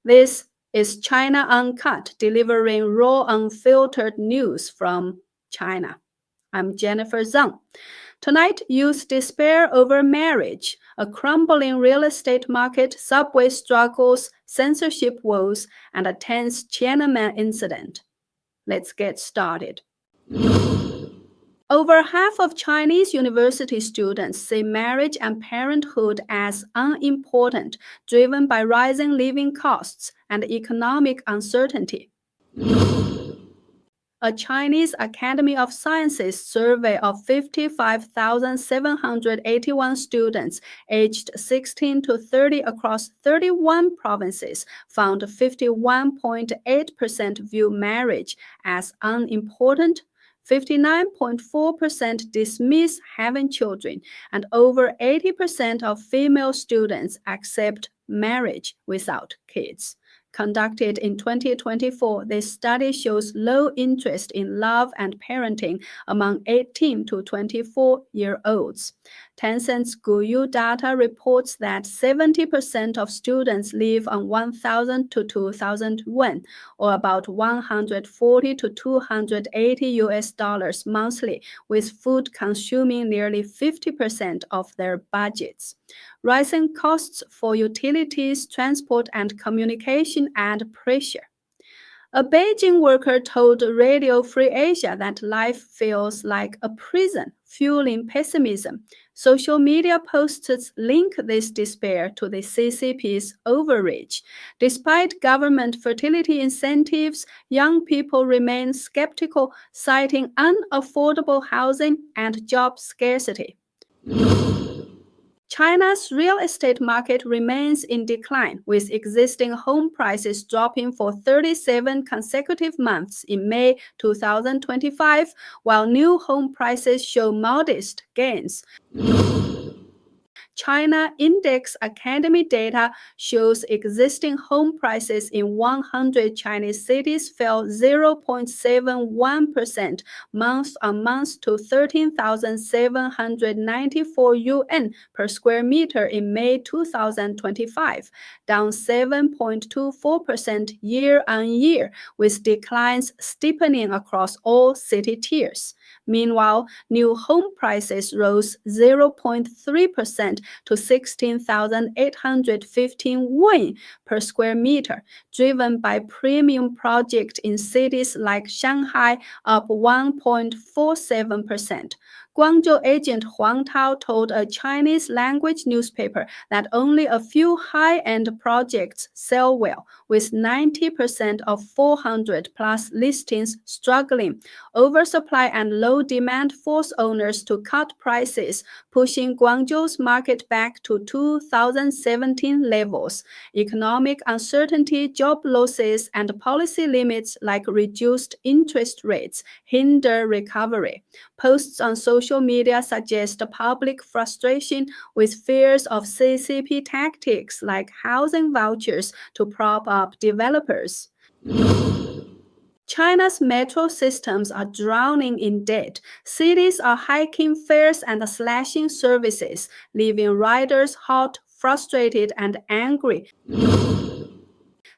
This is China Uncut, delivering raw, unfiltered news from China. I'm Jennifer Zeng. Tonight, youth despair over marriage, a crumbling real estate market, subway struggles, censorship woes, and a tense Tiananmen incident. Let's get started. Over half of Chinese university students see marriage and parenthood as unimportant, driven by rising living costs and economic uncertainty. A Chinese Academy of Sciences survey of 55,781 students aged 16 to 30 across 31 provinces found 51.8% view marriage as unimportant, 59.4% dismiss having children, and over 80% of female students accept marriage without kids. Conducted in 2024, this study shows low interest in love and parenting among 18 to 24-year-olds. Tencent's Guyu data reports that 70% of students live on 1,000 to 2,000 yuan, or about 140 to 280 US dollars monthly, with food consuming nearly 50% of their budgets. Rising costs for utilities, transport, and communication add pressure. A Beijing worker told Radio Free Asia that life feels like a prison, fueling pessimism. Social media posts link this despair to the CCP's overreach. Despite government fertility incentives, young people remain skeptical, citing unaffordable housing and job scarcity. China's real estate market remains in decline, with existing home prices dropping for 37 consecutive months in May 2025, while new home prices show modest gains. China Index Academy data shows existing home prices in 100 Chinese cities fell 0.71% month-on-month to 13,794 yuan per square meter in May 2025, down 7.24% year-on-year, with declines steepening across all city tiers. Meanwhile, new home prices rose 0.3% to 16,815 yuan per square meter, driven by premium projects in cities like Shanghai, up 1.47%. Guangzhou agent Huang Tao told a Chinese language newspaper that only a few high-end projects sell well, with 90% of 400-plus listings struggling. Oversupply and low demand force owners to cut prices, pushing Guangzhou's market back to 2017 levels. Economic uncertainty, job losses, and policy limits like reduced interest rates hinder recovery. Posts on social media suggest public frustration with fears of CCP tactics like housing vouchers to prop up developers. China's metro systems are drowning in debt. Cities are hiking fares and slashing services, leaving riders hot, frustrated, and angry.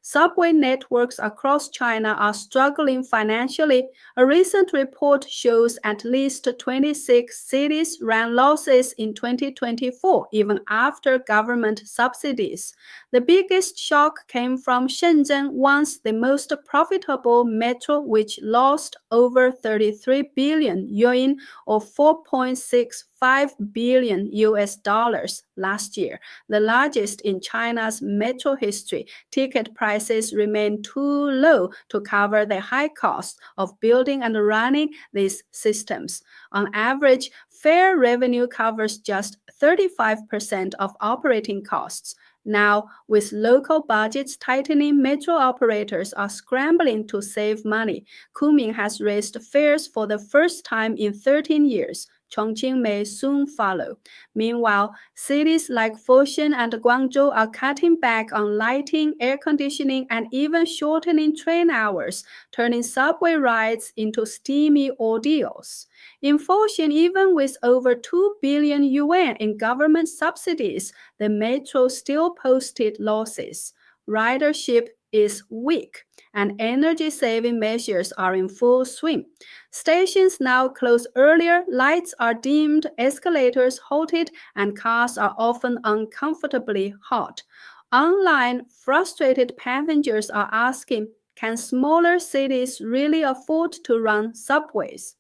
Subway networks across China are struggling financially. A recent report shows at least 26 cities ran losses in 2024, even after government subsidies. The biggest shock came from Shenzhen, once the most profitable metro, which lost over 33 billion yuan, or 4.65 billion US dollars last year, the largest in China's metro history. Ticket prices remain too low to cover the high cost of building and running these systems. On average, fare revenue covers just 35% of operating costs. Now, with local budgets tightening, metro operators are scrambling to save money. Kunming has raised fares for the first time in 13 years. Chongqing may soon follow. Meanwhile, cities like Foshan and Guangzhou are cutting back on lighting, air conditioning, and even shortening train hours, turning subway rides into steamy ordeals. In Foshan, even with over 2 billion yuan in government subsidies, the metro still posted losses. Ridership is weak, and energy-saving measures are in full swing. Stations now close earlier, lights are dimmed, escalators halted, and cars are often uncomfortably hot. Online, frustrated passengers are asking, can smaller cities really afford to run subways?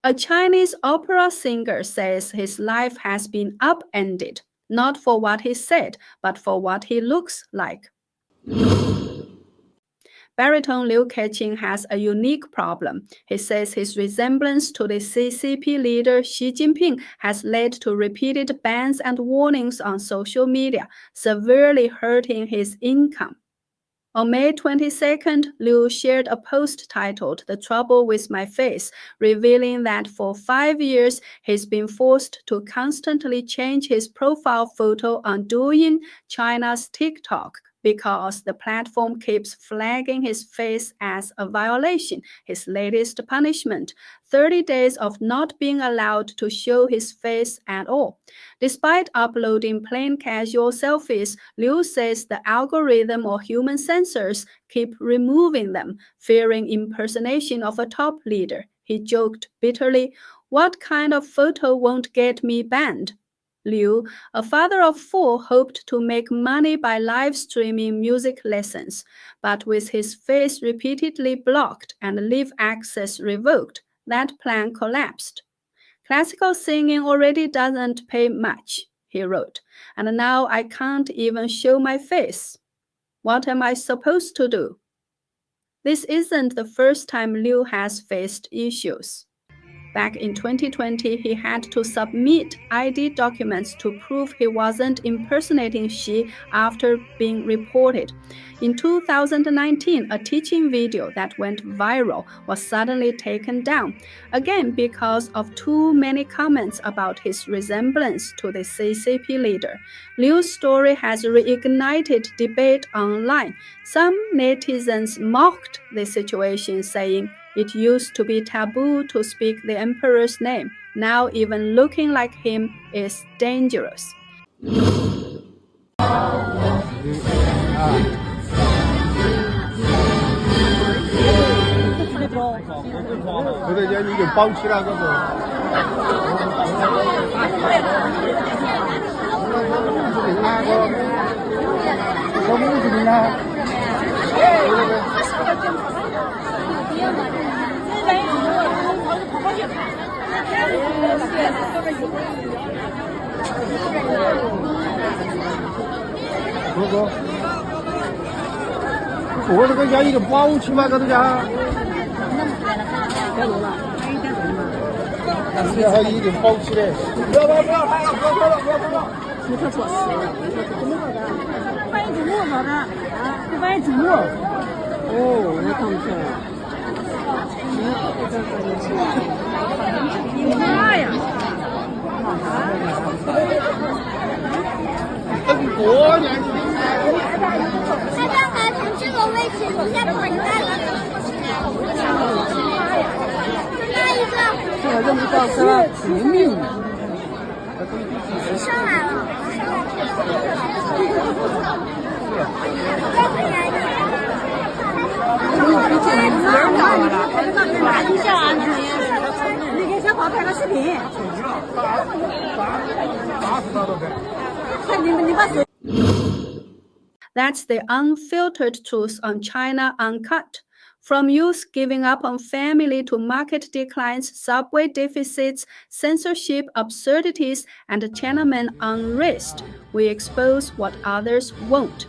A Chinese opera singer says his life has been upended, not for what he said, but for what he looks like. Baritone Liu Keqing has a unique problem. He says his resemblance to the CCP leader Xi Jinping has led to repeated bans and warnings on social media, severely hurting his income. On May 22nd, Liu shared a post titled "The Trouble with My Face," revealing that for 5 years he's been forced to constantly change his profile photo on Douyin, China's TikTok, because the platform keeps flagging his face as a violation. His latest punishment, 30 days of not being allowed to show his face at all. Despite uploading plain casual selfies, Liu says the algorithm or human censors keep removing them, fearing impersonation of a top leader. He joked bitterly, "What kind of photo won't get me banned?" Liu, a father of 4, hoped to make money by live streaming music lessons, but with his face repeatedly blocked and live access revoked, that plan collapsed. "Classical singing already doesn't pay much," he wrote, "and now I can't even show my face. What am I supposed to do?" This isn't the first time Liu has faced issues. Back in 2020, he had to submit ID documents to prove he wasn't impersonating Xi after being reported. In 2019, a teaching video that went viral was suddenly taken down, again because of too many comments about his resemblance to the CCP leader. Liu's story has reignited debate online. Some netizens mocked the situation, saying, "It used to be taboo to speak the emperor's name. Now even looking like him is dangerous."我这个家一个保期嘛，这个家。这还一定保期嘞！不要拍了，不要拍了！没特措施，怎么搞的？不翻译字幕搞的啊？不翻译字幕。哦，那看不出来。妈呀！等多年。他刚才从这个位置往下滚下来了。那一个。这个么叫什么？致命。上来了。拿一下啊！你给小宝拍个视频。That's the unfiltered truth on China Uncut. From youth giving up on family to market declines, subway deficits, censorship absurdities, and Tiananmen unrest, we expose what others won't.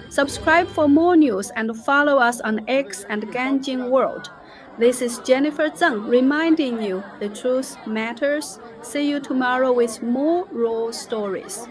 Subscribe for more news and follow us on X and Ganjin World. This is Jennifer Zeng reminding you the truth matters. See you tomorrow with more raw stories.